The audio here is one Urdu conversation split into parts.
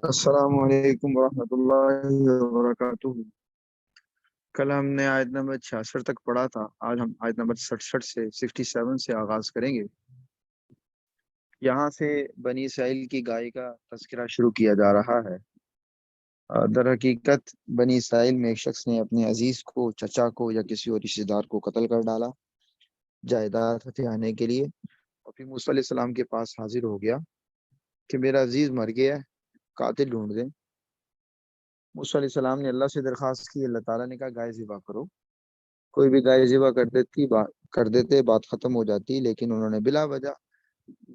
السلام علیکم ورحمۃ اللہ وبرکاتہ۔ کل ہم نے آیت نمبر 66 تک پڑھا تھا۔ آج ہم آیت نمبر 67 سے آغاز کریں گے۔ یہاں سے بنی اسرائیل کی گائے کا تذکرہ شروع کیا جا رہا ہے۔ در حقیقت بنی اسرائیل میں ایک شخص نے اپنے عزیز کو، چچا کو یا کسی اور رشتہ دار کو قتل کر ڈالا جائیداد ہتھیانے کے لیے، اور پھر موسیٰ علیہ السلام کے پاس حاضر ہو گیا کہ میرا عزیز مر گیا ہے، قاتل ڈھونڈ دیں۔ موسیٰ علیہ السلام نے اللہ سے درخواست کی، اللہ تعالیٰ نے کہا گائے ذبح کرو۔ کوئی بھی گائے ذبح کر دیتے بات ختم ہو جاتی، لیکن انہوں نے بلا وجہ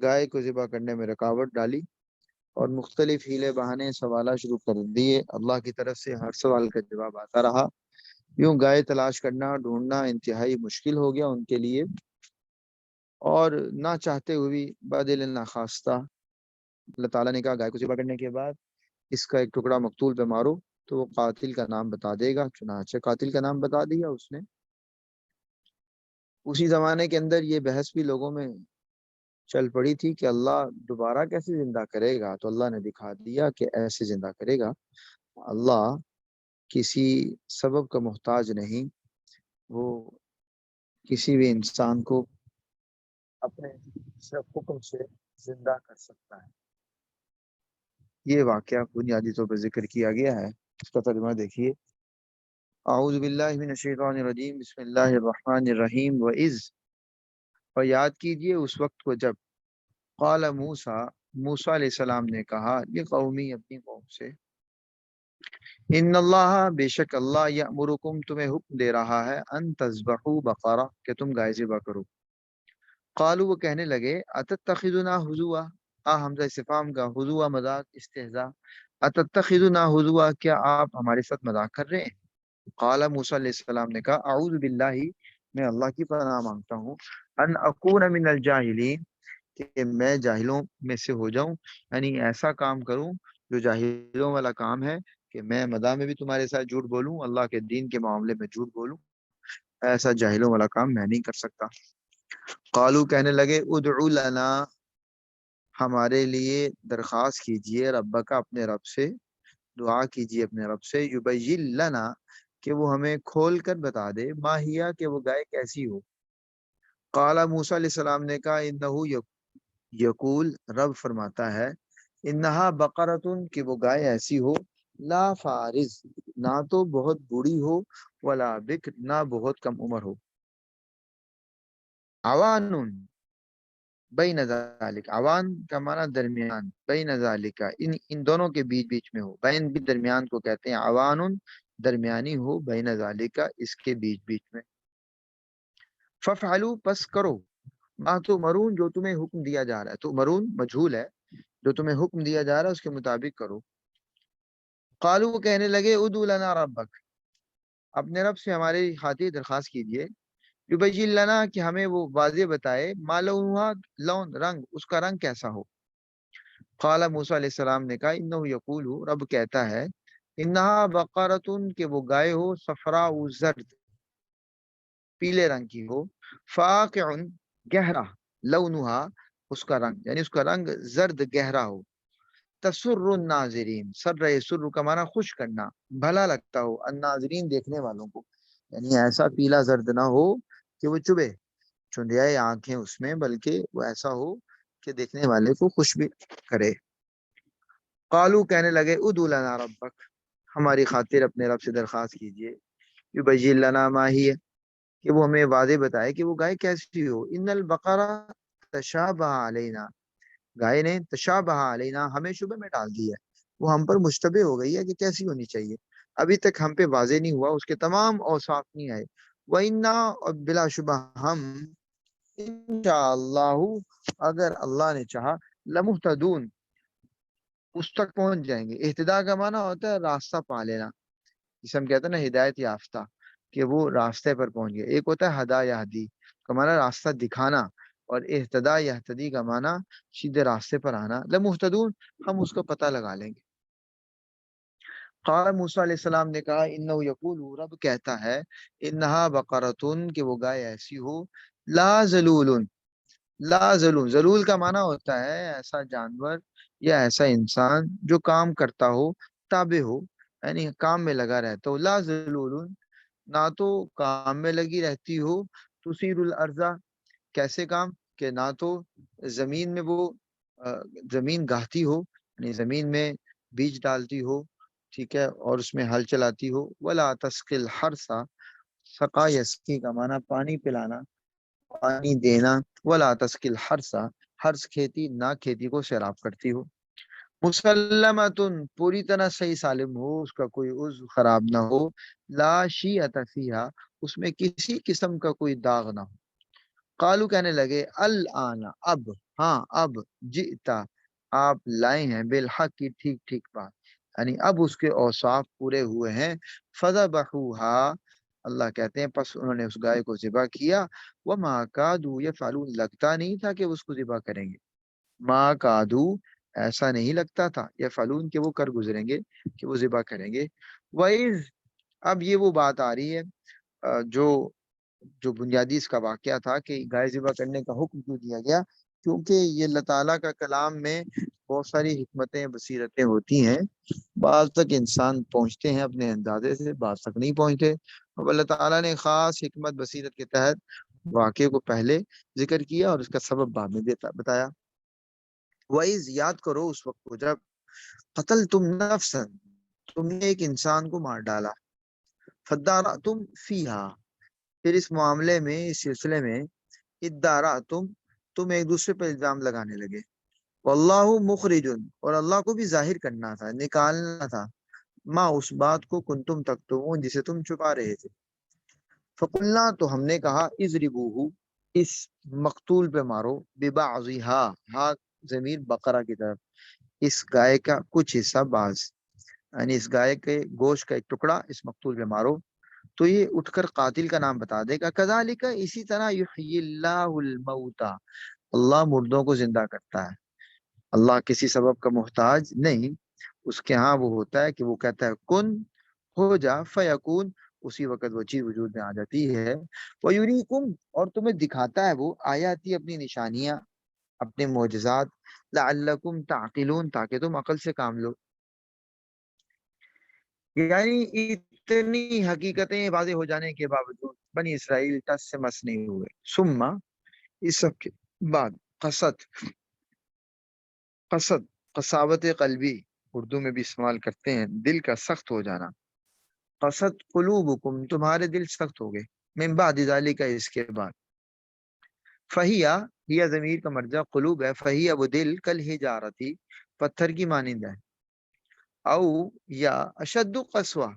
گائے کو ذبح کرنے میں رکاوٹ ڈالی اور مختلف ہیلے بہانے سوالات شروع کر دیے۔ اللہ کی طرف سے ہر سوال کا جواب آتا رہا۔ یوں گائے تلاش کرنا، ڈھونڈنا انتہائی مشکل ہو گیا ان کے لیے، اور نہ چاہتے ہوئے بھی بدل ناخواستہ اللہ تعالیٰ نے کہا گائے کو ذبح کرنے کے بعد اس کا ایک ٹکڑا مقتول پہ مارو تو وہ قاتل کا نام بتا دے گا۔ چنانچہ قاتل کا نام بتا دیا اس نے۔ اسی زمانے کے اندر یہ بحث بھی لوگوں میں چل پڑی تھی کہ اللہ دوبارہ کیسے زندہ کرے گا، تو اللہ نے دکھا دیا کہ ایسے زندہ کرے گا۔ اللہ کسی سبب کا محتاج نہیں، وہ کسی بھی انسان کو اپنے صرف حکم سے زندہ کر سکتا ہے۔ یہ واقعہ بنیادی طور پر ذکر کیا گیا ہے، اس کا ترجمہ دیکھیے۔ اعوذ باللہ من الشیطان الرجیم، بسم اللہ الرحمن الرحیم۔ اور یاد کیجئے اس وقت کو جب قال موسیٰ علیہ السلام نے کہا یہ قومی اپنی قوم سے، ان اللہ بے شک اللہ یأمرکم تمہیں حکم دے رہا ہے ان تذبحوا بقرہ کہ تم گائے ذبح کرو۔ قالوا وہ کہنے لگے اتتخذنا ہزوا، حمزہ استفہام کا، ہزوا مذاق استہزاء، اتتخذنا ہزوا کیا آپ ہمارے ساتھ مذاق کر رہے ہیں؟ قال موسیٰ علیہ السلام نے کہا اعوذ باللہ میں اللہ کی پناہ مانگتا ہوں، ان اکون من الجاہلین کہ میں جاہلوں میں سے ہو جاؤں، یعنی ایسا کام کروں جو جاہلوں والا کام ہے، کہ میں مداح میں بھی تمہارے ساتھ جھوٹ بولوں، اللہ کے دین کے معاملے میں جھوٹ بولوں، ایسا جاہلوں والا کام میں نہیں کر سکتا۔ قالو کہنے لگے ادعو لنا ہمارے لیے درخواست کیجئے، ربک اپنے رب سے، دعا کیجئے اپنے رب سے، یبین لنا کہ وہ ہمیں کھول کر بتا دے، ماہیا کہ وہ گائے کیسی ہو۔ قال موسیٰ علیہ السلام نے کہا انہو یقول رب فرماتا ہے، انہا بقرتن کہ وہ گائے ایسی ہو، لا فارز نہ تو بہت بوڑھی ہو، ولا بکر نہ بہت کم عمر ہو، عوان بین ذالک، عوان کا معنی درمیان، بین ذالک ان دونوں کے بیچ بیچ میں ہو، بین بھی درمیان کو کہتے ہیں، عوان درمیانی ہو، بین ذالک اس کے بیچ بیچ میں۔ ففعلوا پس کرو، ما تؤمرون جو تمہیں حکم دیا جا رہا ہے، تؤمرون مجھول ہے، جو تمہیں حکم دیا جا رہا ہے اس کے مطابق کرو۔ قالوا وہ کہنے لگے ادعو لنا ربک اپنے رب سے ہماری خاطر درخواست کیجئے، یبین لنا کہ ہمیں وہ واضح بتائے، ما لونہا لون رنگ، اس کا رنگ کیسا ہو۔ قال موسیٰ علیہ السلام نے کہا انہو یقول رب کہتا ہے، انہا بقرتن کہ وہ گائے ہو، صفراء زرد پیلے رنگ کی ہو، فاقع گہرا، لونہا اس کا رنگ، یعنی اس کا رنگ زرد گہرا ہو، تسر الناظرین، سر یسر کا معنی خوش کرنا، بھلا لگتا ہو، الناظرین دیکھنے والوں کو، یعنی ایسا پیلا زرد نہ ہو کہ وہ چبھے، چندیائے آنکھیں اس میں، بلکہ وہ ایسا ہو کہ دیکھنے والے کو خوش بھی کرے۔ قالو کہنے لگے ادعو لنا ربک ہماری خاطر اپنے رب سے درخواست کیجئے، یبین لنا ما ہی کہ وہ ہمیں واضح بتائے کہ وہ گائے کیسی ہو۔ ان البقرہ تشابہ علینا، گائے نے تشابہ علینا ہمیں شبہ میں ڈال دی ہے، وہ ہم پر مشتبہ ہو گئی ہے کہ کیسی ہونی چاہیے، ابھی تک ہم پہ واضح نہیں ہوا، اس کے تمام اوصاف نہیں آئے۔ وَإِنَّا اور بلا شبہ ہم، انشاءاللہ اگر اللہ نے چاہا، لمہتدون اس تک پہنچ جائیں گے۔ اہتداء کا معنی ہوتا ہے راستہ پا لینا، جسے ہم کہتے ہیں نا ہدایت یافتہ، کہ وہ راستے پر پہنچ گئے۔ ایک ہوتا ہے ہدا یہدی کا معنی راستہ دکھانا، اور اہتداء یہتدی کا معنی سیدھے راستے پر آنا۔ لمہتدون ہم اس کا پتہ لگا لیں گے۔ قال موسیٰ علیہ السلام نے کہا انہو یقول رب کہتا ہے، انہا بقرتن کہ وہ گائے ایسی ہو، لا ذلول، لا ذلول، ذلول کا معنی ہوتا ہے ایسا جانور یا ایسا انسان جو کام کرتا ہو، تابع ہو، یعنی کام میں لگا رہتا ہو، لا ذلول، نہ تو کام میں لگی رہتی ہو، تثیر الارض، کیسے کام کہ نہ تو زمین میں وہ زمین گاہتی ہو، یعنی زمین میں بیج ڈالتی ہو، ٹھیک ہے، اور اس میں ہل چلاتی ہو، ولا تسقی الحرث، سقا یسقی کا معنی پانی پلانا، پانی دینا، ولا تسقی الحرث، حرث کھیتی، نہ کھیتی کو سیراب کرتی ہو، مسلمتن، پوری طرح صحیح سالم ہو، اس کا کوئی عضو خراب نہ ہو، لا شیعۃ فیہا، اس میں کسی قسم کا کوئی داغ نہ ہو، قالو، کہنے لگے، الآن، اب، ہاں اب، جئتا، آپ لائے ہیں، بالحق کی ٹھیک ٹھیک بات، یعنی اب اس کے اوصاف پورے ہوئے ہیں، فذبحوها، اللہ کہتے ہیں پس انہوں نے اس گائے کو ذبح کیا، وما کادوا یفعلون، لگتا نہیں تھا کہ اس کو ذبح کریں گے، ما کادو، ایسا نہیں لگتا تھا، یفعلون، کہ وہ کر گزریں گے، کہ وہ ذبح کریں گے، وَإِذْ، اب یہ وہ بات آ رہی ہے جو جو بنیادی اس کا واقعہ تھا کہ گائے ذبح کرنے کا حکم کیوں دیا گیا، کیونکہ یہ اللہ تعالیٰ کا کلام میں بہت ساری حکمتیں بصیرتیں ہوتی ہیں، بعض تک انسان پہنچتے ہیں اپنے اندازے سے، بعض تک نہیں پہنچتے، اب اللہ تعالیٰ نے خاص حکمت بصیرت کے تحت واقعے کو پہلے ذکر کیا اور اس کا سبب بعد میں بتایا۔ وَإِذْ، یاد کرو اس وقت کو جب قتل تم نفسا، تم نے ایک انسان کو مار ڈالا، فَادَّارَأْتُمْ فِيهَا، پھر اس معاملے میں، اس سلسلے میں، تم ایک دوسرے پر الزام لگانے لگے، واللہ مخرج، اور اللہ کو بھی ظاہر کرنا تھا، نکالنا تھا، ما، اس بات کو، کنتم تکتمون، جسے تم چھپا رہے تھے، فقلنا، تو ہم نے کہا، اضربوہ، اس مقتول پہ مارو، ببعضھا، ہا ضمیر بقرہ کی طرف، اس گائے کا کچھ حصہ، بعض، یعنی اس گائے کے گوشت کا ایک ٹکڑا اس مقتول پہ مارو، تو یہ اٹھ کر قاتل کا نام بتا دے گا، کذالک، اسی طرح، یحیی اللہ الموتى، اللہ مردوں کو زندہ کرتا ہے، اللہ کسی سبب کا محتاج نہیں، اس کے ہاں وہ ہوتا ہے کہ وہ کہتا ہے کن، ہو جا، فیکون، اسی وقت وہ چیز وجود میں آ جاتی ہے، ویریکم، اور تمہیں دکھاتا ہے وہ آیاتی، اپنی نشانیاں، اپنے معجزات، لعلکم تعقلون، تاکہ تم عقل سے کام لو، یعنی اتنی حقیقتیں واضح ہو جانے کے باوجود بنی اسرائیل ٹس سے مس نہیں ہوئے، ثم، اس سب کے بعد، قصد قساوت قلبی، اردو میں بھی استعمال کرتے ہیں، دل کا سخت ہو جانا، قصد قلوبکم، تمہارے دل سخت ہو گئے، من بعد ذالک، اس کے بعد، فہیا، ہیا ضمیر کا مرجع قلوب ہے، فہیا وہ دل، کل حجارتی، پتھر کی مانند ہے، او، یا اشد قسوہ،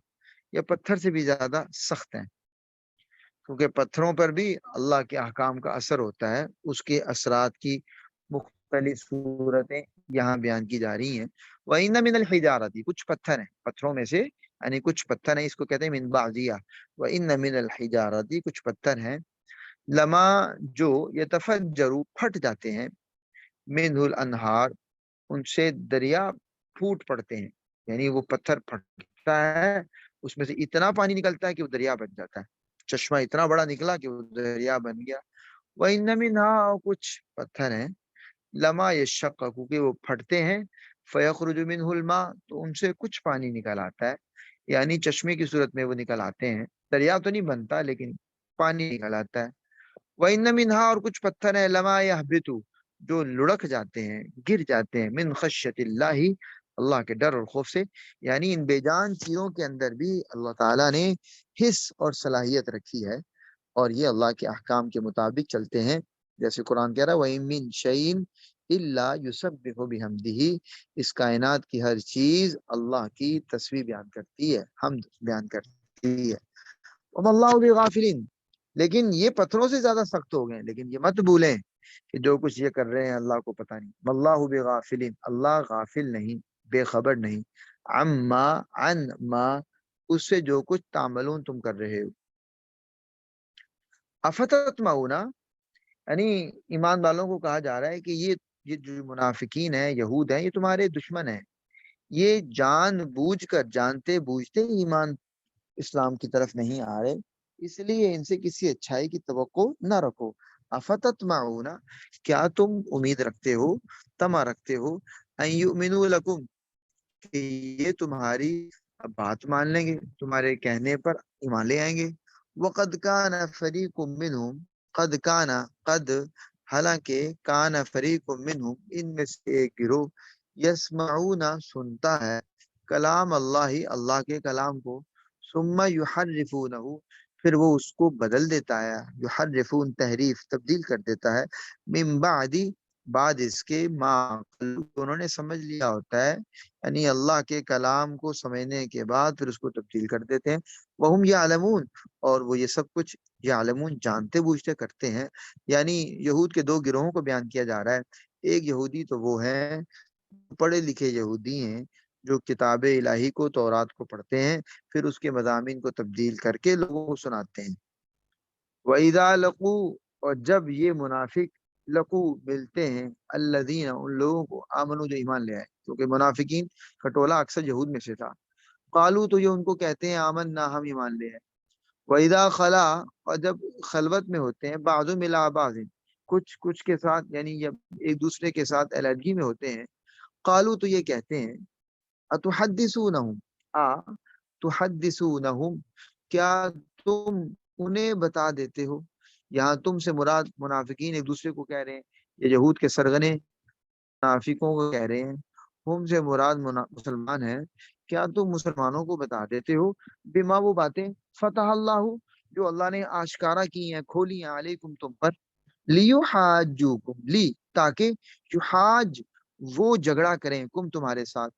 یا پتھر سے بھی زیادہ سخت ہیں، کیونکہ پتھروں پر بھی اللہ کے احکام کا اثر ہوتا ہے، اس کے اثرات کی مختلف صورتیں یہاں بیان کی جا رہی ہیں، وَإِنَّ مِنَ الْحِجَارَةِ، کچھ پتھر ہیں، پتھروں میں سے، یعنی کچھ پتھر ہیں، اس کو کہتے ہیں من بعضیہ، وَإِنَّ مِنَ الْحِجَارَةِ، کچھ پتھر ہیں، لما، جو، یتفجر، پھٹ جاتے ہیں، منہ الانہار، ان سے دریا پھوٹ پڑتے ہیں، یعنی وہ پتھر پھٹتا ہے، اس میں سے اتنا پانی نکلتا ہے کہ وہ دریا بن جاتا ہے، چشمہ اتنا بڑا نکلا کہ وہ دریا بن گیا، وَإِنَّ مِنْهَا، کچھ پتھر ہیں، لما یشقق، کہ وہ پھٹتے ہیں، فیخرج منہ الماء، تو ان سے کچھ پانی نکل آتا ہے، یعنی چشمے کی صورت میں وہ نکل آتے ہیں، دریا تو نہیں بنتا لیکن پانی نکل آتا ہے، وَإِنَّ مِنْهَا، اور کچھ پتھر ہیں، لما یہبط، جو لڑک جاتے ہیں، گر جاتے ہیں، من خشیت اللہ، اللہ کے ڈر اور خوف سے، یعنی ان بے جان چیزوں کے اندر بھی اللہ تعالیٰ نے حس اور صلاحیت رکھی ہے، اور یہ اللہ کے احکام کے مطابق چلتے ہیں، جیسے قرآن کہہ رہا ہے وَإِن مِّن شَيْءٍ إِلَّا يُسَبِّحُ بِحَمْدِهِ، اس کائنات کی ہر چیز اللہ کی تسبیح بیان کرتی ہے، حمد بیان کرتی ہے، وَمَا اللَّهُ بِغَافِلٍ، لیکن یہ پتھروں سے زیادہ سخت ہو گئے، لیکن یہ مت بھولیں کہ جو کچھ یہ کر رہے ہیں اللہ کو پتہ نہیں، وَاللَّهُ بِغَافِلٍ، اللہ غافل نہیں، بے خبر نہیں، عما، عن ما، اس سے جو کچھ تعملون، تم کر رہے ہو، افتتمعون، یعنی ایمان والوں کو کہا جا رہا ہے کہ یہ جو منافقین ہیں، یہود ہیں، یہ تمہارے دشمن ہیں، یہ جان بوجھ کر، جانتے بوجھتے ایمان اسلام کی طرف نہیں آ رہے، اس لیے ان سے کسی اچھائی کی توقع نہ رکھو، افتتمعون، کیا تم امید رکھتے ہو، تما رکھتے ہو، ان یؤمنوا لکم، کہ یہ تمہاری بات مان لیں گے، تمہارے کہنے پر ایمان لے آئیں گے۔ وقد کان فریق منہم، قد کان، قد حالانکہ، کان فریق منہم ان میں سے ایک گروہ، یسمعون سنتا ہے، کلام اللہ، اللہ کے کلام کو، ثم یحرفونہ، پھر وہ اس کو بدل دیتا ہے، یحرفون تحریف تبدیل کر دیتا ہے، من بعد، بعد اس کے، ما انہوں نے سمجھ لیا ہوتا ہے، یعنی اللہ کے کلام کو سمجھنے کے بعد پھر اس کو تبدیل کر دیتے ہیں، وہم یعلمون، اور وہ یہ سب کچھ یعلمون جانتے بوجھتے کرتے ہیں۔ یعنی یہود کے دو گروہوں کو بیان کیا جا رہا ہے۔ ایک یہودی تو وہ ہیں پڑھے لکھے یہودی ہیں جو کتاب الہی کو، تورات کو پڑھتے ہیں، پھر اس کے مضامین کو تبدیل کر کے لوگوں کو سناتے ہیں۔ وَإِذَا لَقُوا، اور جب یہ منافق، لقو ملتے ہیں، الذین ان لوگوں کو، آمنو جو ایمان لے آئے، کیونکہ منافقین کا ٹولہ اکثر یہود میں سے تھا، قالو تو یہ ان کو کہتے ہیں، آمنا ہم ایمان لے آئے، وَإِذَا خلا، اور جب خلوت میں ہوتے ہیں، بعضهم الی بعض، کچھ کے ساتھ، یعنی جب ایک دوسرے کے ساتھ علیحدگی میں ہوتے ہیں، قالو تو یہ کہتے ہیں، اتحدثونہم، تحدثونہم، کیا تم انہیں بتا دیتے ہو، یہاں تم سے مراد منافقین ایک دوسرے کو کہہ رہے ہیں، یہ یہود کے سرغنے منافقوں کو کہہ رہے ہیں، ہم سے مراد مسلمان ہیں، کیا تم مسلمانوں کو بتا دیتے ہو، بما وہ باتیں، فتح اللہ، جو اللہ نے آشکارا کی ہیں، کھولی ہیں، علیکم تم پر، لیحاجوکم، لی تاکہ، یحاج وہ جھگڑا کریں، کم تمہارے ساتھ،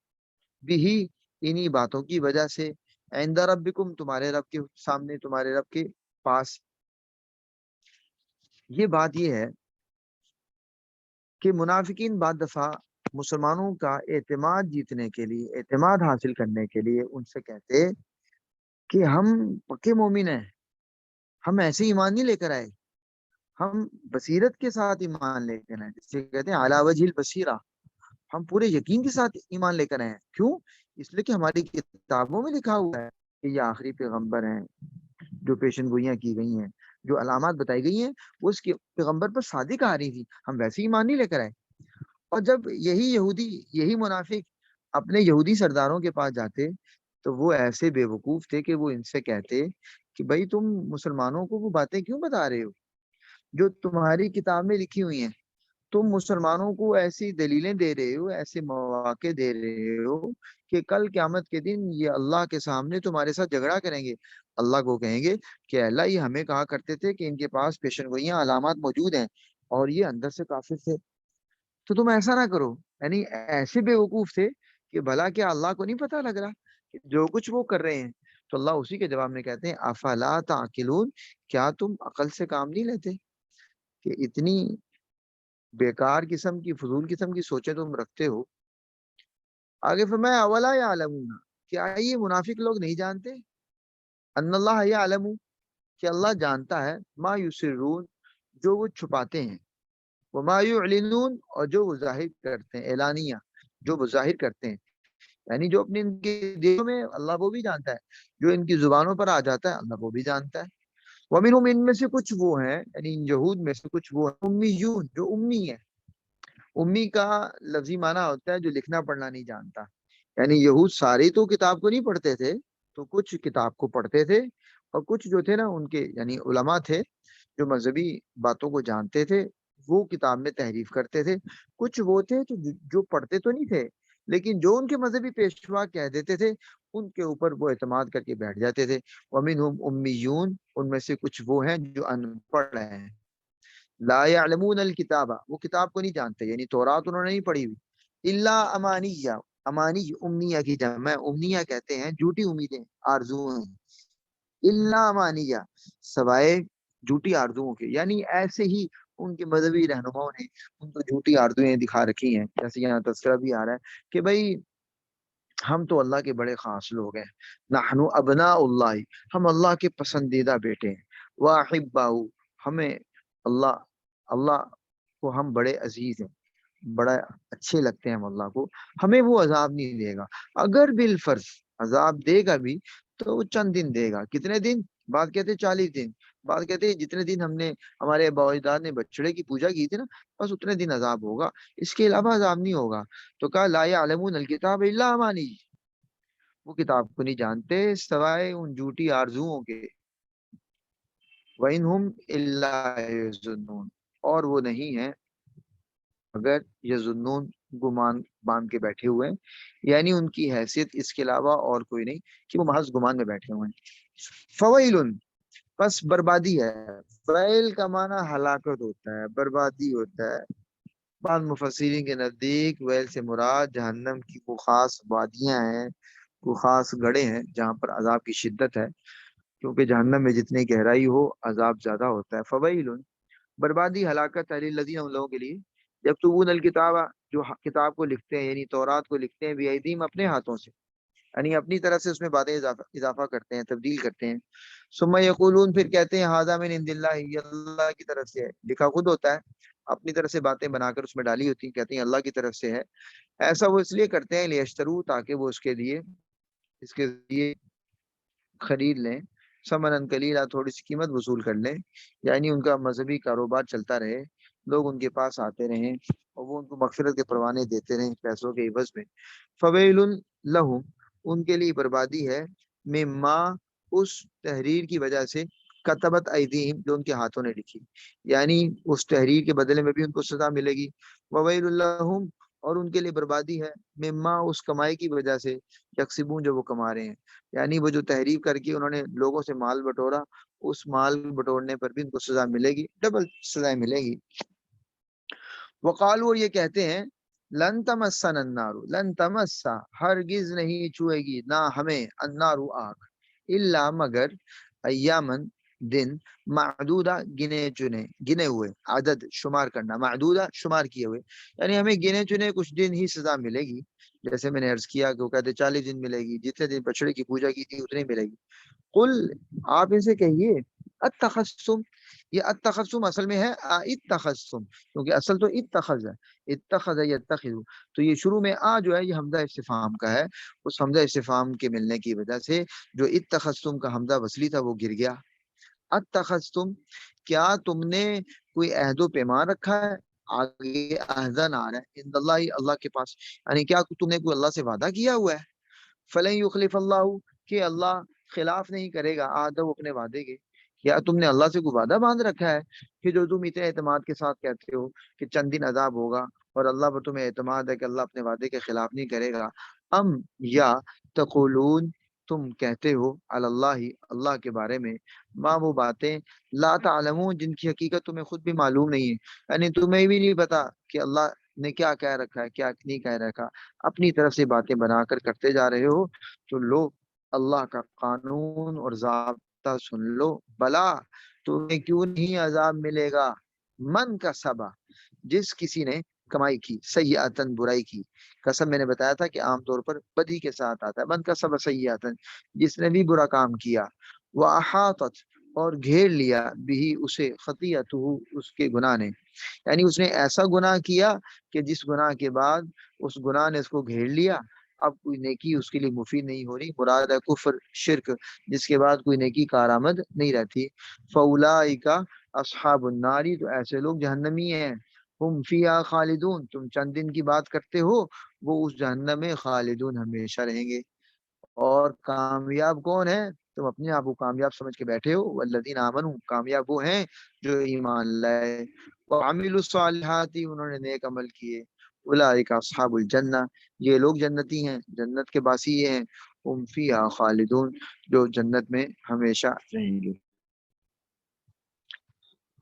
بھی انہی باتوں کی وجہ سے، عند ربکم تمہارے رب کے سامنے، تمہارے رب کے پاس۔ یہ بات یہ ہے کہ منافقین بعد دفعہ مسلمانوں کا اعتماد جیتنے کے لیے، اعتماد حاصل کرنے کے لیے ان سے کہتے کہ ہم پکے مومن ہیں، ہم ایسے ایمان نہیں لے کر آئے، ہم بصیرت کے ساتھ ایمان لے کر آئے، جسے کہتے ہیں علی وجہ البصیرہ، ہم پورے یقین کے ساتھ ایمان لے کر آئے ہیں۔ کیوں؟ اس لیے کہ ہماری کتابوں میں لکھا ہوا ہے کہ یہ آخری پیغمبر ہیں، جو پیشن گوئیاں کی گئی ہیں، جو علامات بتائی گئی ہیں، وہ اس کے پیغمبر پر صادق آ رہی تھی، ہم ویسے ایمان نہیں لے کر آئے۔ اور جب یہی یہودی، یہی منافق اپنے یہودی سرداروں کے پاس جاتے تو وہ ایسے بے وقوف تھے کہ وہ ان سے کہتے کہ بھائی تم مسلمانوں کو وہ باتیں کیوں بتا رہے ہو جو تمہاری کتاب میں لکھی ہوئی ہیں، تم مسلمانوں کو ایسی دلیلیں دے رہے ہو، ایسے مواقع دے رہے ہو کہ کل قیامت کے دن یہ اللہ کے سامنے تمہارے ساتھ جھگڑا کریں گے، اللہ کو کہیں گے کہ اللہ یہ ہمیں کہا کرتے تھے کہ ان کے پاس پیشن گوئیاں علامات موجود ہیں اور یہ اندر سے کافر تھے، تو تم ایسا نہ کرو۔ یعنی ایسے بے وقوف تھے کہ بھلا کیا اللہ کو نہیں پتا لگ رہا کہ جو کچھ وہ کر رہے ہیں؟ تو اللہ اسی کے جواب میں کہتے ہیں افلا تعقلون، کیا تم عقل سے کام نہیں لیتے؟ کہ اتنی بیکار قسم کی، فضول قسم کی سوچیں تم رکھتے ہو۔ آگے فرمایا اولا یعلمون، کیا یہ منافق لوگ نہیں جانتے، ان اللہ یعلم، کہ اللہ جانتا ہے، ما یسرون، جو وہ چھپاتے ہیں، وما یعلنون، اور جو وہ ظاہر کرتے ہیں، اعلانیہ، جو وہ ظاہر کرتے ہیں، یعنی جو اپنے ان کے دلوں میں، اللہ وہ بھی جانتا ہے، جو ان کی زبانوں پر آ جاتا ہے، اللہ وہ بھی جانتا ہے۔ ومنہم، ان میں سے کچھ وہ ہیں، یعنی ان یہود میں سے کچھ وہ ہیں، امیون، جو امی ہیں۔ امی کا لفظی معنی ہوتا ہے جو لکھنا پڑھنا نہیں جانتا، یعنی یہود سارے تو کتاب کو نہیں پڑھتے تھے، تو کچھ کتاب کو پڑھتے تھے، اور کچھ جو تھے نا ان کے یعنی علماء تھے جو مذہبی باتوں کو جانتے تھے، وہ کتاب میں تحریف کرتے تھے۔ کچھ وہ تھے جو پڑھتے تو نہیں تھے، لیکن جو ان کے مذہبی پیشوا کہہ دیتے تھے ان کے اوپر وہ اعتماد کر کے بیٹھ جاتے تھے۔ وَمِنْهُمْ أُمِّيُّونَ، ان میں سے کچھ وہ ہیں جو ان پڑھ ہیں، لا يعلمون الکتابہ، وہ کتاب کو نہیں جانتے، یعنی تورات انہوں نے نہیں پڑھی ہوئی، الا امانیہ، امانی امنیہ کی جمع، امنیہ کہتے ہیں جھوٹی امیدیں، آرزویں، الا امانیہ، سوائے جھوٹی آرزوؤں کے، یعنی ایسے ہی ان کے مذہبی رہنماؤں نے ان کو جھوٹی آرزویں دکھا رکھی ہیں، جیسے یہاں تذکرہ بھی آ رہا ہے کہ بھائی ہم تو اللہ کے بڑے خاص لوگ ہیں، نحن ابناء اللہ، ہم اللہ کے پسندیدہ بیٹے ہیں، واحباؤ، ہمیں اللہ، اللہ کو ہم بڑے عزیز ہیں، بڑا اچھے لگتے ہیں ہم اللہ کو، ہمیں وہ عذاب نہیں دے گا، اگر بالفرض عذاب دے گا بھی تو وہ چند دن دے گا، کتنے دن؟ بعد کہتے 40 دن، بعد کہتے ہیں جتنے دن ہم نے ہمارے ابا اجداد نے بچڑے کی پوجا کی تھی نا بس اتنے دن عذاب ہوگا، اس کے علاوہ عذاب نہیں ہوگا۔ تو کہا لا یعلمون الکتاب الا امانی، وہ کتاب کو نہیں جانتے سوائے ان جھوٹی آرزوؤں کے، وَإِنْ إِلَّا يَظُنُّونَ، اور وہ نہیں ہے اگر یظنون گمان باندھ کے بیٹھے ہوئے ہیں، یعنی ان کی حیثیت اس کے علاوہ اور کوئی نہیں کہ وہ محض گمان میں بیٹھے ہوئے ہیں۔ فویل، پس بربادی ہے، فیل کا معنی ہلاکت ہوتا ہے، بربادی ہوتا ہے۔ بعض مفسرین کے نزدیک ویل سے مراد جہنم کی وہ خاص وادیاں ہیں، وہ خاص گڑھے ہیں جہاں پر عذاب کی شدت ہے، کیونکہ جہنم میں جتنی گہرائی ہو عذاب زیادہ ہوتا ہے۔ فویل، بربادی ہلاکت ہے للذین، ان لوگوں کے لیے یکتبون الکتاب، جو کتاب کو لکھتے ہیں یعنی تورات کو لکھتے ہیں، بیدیم اپنے ہاتھوں سے، یعنی اپنی طرف سے اس میں باتیں اضافہ کرتے ہیں، تبدیل کرتے ہیں۔ ثم یقولون، پھر کہتے ہیں ھذا من عند اللہ، یہ اللہ کی طرف سے ہے، لکھا خود ہوتا ہے، اپنی طرف سے باتیں بنا کر اس میں ڈالی ہوتی ہیں، کہتے ہیں اللہ کی طرف سے ہے۔ ایسا وہ اس لیے کرتے ہیں لیشترو، تاکہ وہ اس کے لیے خرید لیں، ثمناً قلیلا، تھوڑی سی قیمت وصول کر لیں، یعنی ان کا مذہبی کاروبار چلتا رہے، لوگ ان کے پاس آتے رہیں اور وہ ان کو مغفرت کے پروانے دیتے رہیں پیسوں کے عوض میں۔ فویل لہم، ان کے لیے بربادی ہے، مما، اس تحریر کی وجہ سے، کتبت ایدیہم، جو ان کے ہاتھوں نے لکھی، یعنی اس تحریر کے بدلے میں بھی ان کو سزا ملے گی۔ وویل لہم، اور ان کے لیے بربادی ہے، مما، اس کمائی کی وجہ سے، یکسبون، جو وہ کما رہے ہیں، یعنی وہ جو تحریر کر کے انہوں نے لوگوں سے مال بٹورا، اس مال بٹورنے پر بھی ان کو سزا ملے گی، ڈبل سزا ملے گی۔ وقالو، یہ کہتے ہیں، لن تمسن النار، لن تمسا، ہرگز نہیں چھوئے گی نہ ہمیں، النار، آگ، الا، مگر، ایامن، دن، معدودہ، گنے ہوئے، عدد، شمار کرنا، معدودہ، شمار کیے ہوئے، یعنی ہمیں گنے چنے کچھ دن ہی سزا ملے گی، جیسے میں نے عرض کیا کہ وہ کہتے 40 دن ملے گی، جتنے دن بچڑے کی پوجا کی تھی اتنے ملے گی۔ قل، آپ ان سے کہیے، اتخذتم، یہ اتخذتم اصل میں ہے اتخذتم، کیونکہ اصل تو اتخذ ہے، اتخذ یتخذ، تو یہ شروع میں جو ہے یہ حمزہ استفہام کا ہے، اس حمزہ استفہام کے ملنے کی وجہ سے جو اتخذتم کا حمزہ وصلی تھا وہ گر گیا۔ اتخذتم، کیا تم نے کوئی عہد و پیمان رکھا ہے، آگے عہدن آ رہا ہے، عند اللہ، اللہ کے پاس، یعنی کیا تم نے کوئی اللہ سے وعدہ کیا ہوا ہے، فلن یخلف اللہ، کہ اللہ خلاف نہیں کرے گا عہدہ اپنے وعدے کے، یا تم نے اللہ سے کوئی وعدہ باندھ رکھا ہے کہ جو تم اتنے اعتماد کے ساتھ کہتے ہو کہ چند دن عذاب ہوگا اور اللہ پر تمہیں اعتماد ہے کہ اللہ اپنے وعدے کے خلاف نہیں کرے گا، ام، یا، تقولون، تم کہتے ہو، علی اللہ، اللہ کے بارے میں، ماں، وہ باتیں، لا تعلمون، جن کی حقیقت تمہیں خود بھی معلوم نہیں ہے، یعنی تمہیں بھی نہیں پتا کہ اللہ نے کیا کہہ رکھا ہے کیا نہیں کہہ رکھا، اپنی طرف سے باتیں بنا کر کرتے جا رہے ہو، تو لو اللہ کا قانون اور ضابطہ سن لو، بلا، تمہیں کیوں نہیں عذاب ملے گا، من کا سبا، جس کسی نے کمائی کی، سیئاتن، برائی کی، قسم میں نے بتایا تھا کہ عام طور پر بدی کے ساتھ آتا ہے، من کا سبا سیئاتن، جس نے بھی برا کام کیا، وہ احاطت، اور گھیر لیا، بھی اسے، خطیئتہ، اس کے گناہ نے، یعنی اس نے ایسا گناہ کیا کہ جس گناہ کے بعد اس گناہ نے اس کو گھیر لیا، اب کوئی نیکی اس کے لیے مفید نہیں ہو رہی، مراد ہے کفر، شرک، جس کے بعد کوئی نیکی کارآمد نہیں رہتی۔ فاولئک اصحاب النار، تو ایسے لوگ جہنمی ہیں، ہم فیہا خالدون، تم چند دن کی بات کرتے ہو، وہ اس جہنم میں خالدون، ہمیشہ رہیں گے۔ اور کامیاب کون ہے، تم اپنے آپ کو کامیاب سمجھ کے بیٹھے ہو، والذین آمنوا، کامیاب وہ ہیں جو ایمان لائے، وعملوا الصالحات، انہوں نے نیک عمل کیے، اولئک اصحاب الجنہ، یہ لوگ جنتی ہیں، جنت کے باسی یہ ہیں، ہم فیہا خالدون، جو جنت میں ہمیشہ رہیں گے۔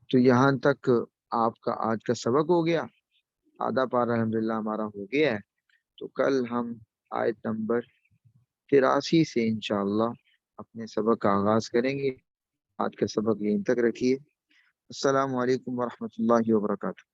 تو یہاں تک آپ کا آج کا سبق ہو گیا، آدھا پارہ الحمدللہ ہمارا ہو گیا ہے، تو کل ہم آیت نمبر 83 سے انشاءاللہ اپنے سبق کا آغاز کریں گے۔ آج کا سبق یہیں تک رکھیے۔ السلام علیکم ورحمۃ اللہ وبرکاتہ۔